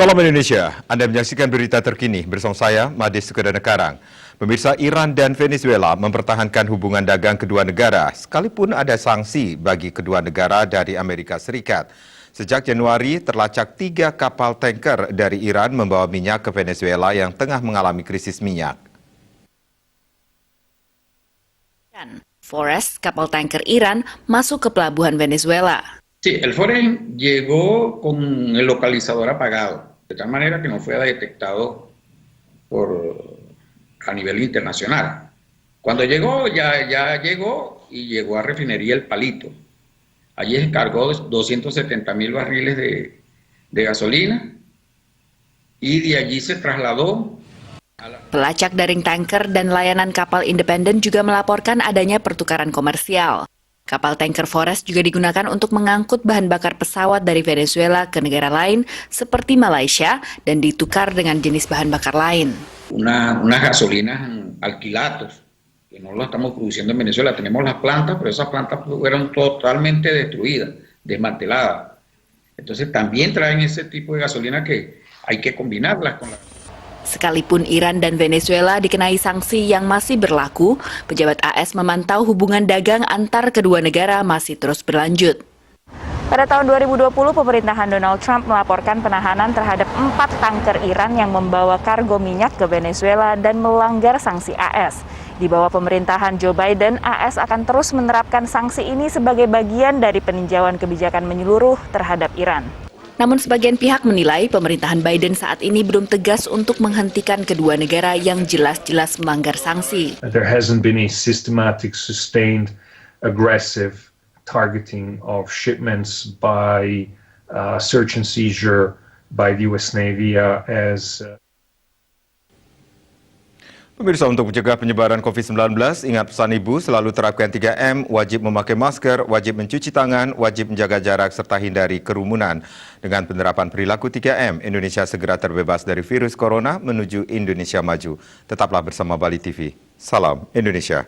Salam Indonesia, Anda menyaksikan berita terkini bersama saya, Mades Sukadana Karang. Pemirsa, Iran dan Venezuela mempertahankan hubungan dagang kedua negara, sekalipun ada sanksi bagi kedua negara dari Amerika Serikat. Sejak Januari, terlacak 3 kapal tanker dari Iran membawa minyak ke Venezuela yang tengah mengalami krisis minyak. Forest, kapal tanker Iran, masuk ke pelabuhan Venezuela. Sí, el Forest llegó con el localizador apagado, de tal manera que no fue detectado a nivel internacional. Cuando llegó, ya llegó y llegó a refinería El Palito. Allí se cargó 270.000 barriles de gasolina y de allí se trasladó. Pelacak daring tanker dan layanan kapal independen juga melaporkan adanya pertukaran komersial. Kapal tanker Forest juga digunakan untuk mengangkut bahan bakar pesawat dari Venezuela ke negara lain seperti Malaysia dan ditukar dengan jenis bahan bakar lain. Unas gasolinas alquilados, que no lo estamos produciendo en Venezuela, tenemos las plantas, pero esas plantas fueron totalmente destruidas, desmanteladas. Entonces también traen ese tipo de gasolina que hay que combinarlas con la... Sekalipun Iran dan Venezuela dikenai sanksi yang masih berlaku, pejabat AS memantau hubungan dagang antar kedua negara masih terus berlanjut. Pada tahun 2020, pemerintahan Donald Trump melaporkan penahanan terhadap 4 tanker Iran yang membawa kargo minyak ke Venezuela dan melanggar sanksi AS. Di bawah pemerintahan Joe Biden, AS akan terus menerapkan sanksi ini sebagai bagian dari peninjauan kebijakan menyeluruh terhadap Iran. Namun sebagian pihak menilai pemerintahan Biden saat ini belum tegas untuk menghentikan kedua negara yang jelas-jelas melanggar sanksi. There hasn't been a systematic, sustained, aggressive targeting of shipments by search and seizure by the US Navy as Pemirsa, untuk mencegah penyebaran COVID-19, ingat pesan Ibu, selalu terapkan 3M, wajib memakai masker, wajib mencuci tangan, wajib menjaga jarak, serta hindari kerumunan. Dengan penerapan perilaku 3M, Indonesia segera terbebas dari virus corona menuju Indonesia maju. Tetaplah bersama Bali TV. Salam Indonesia.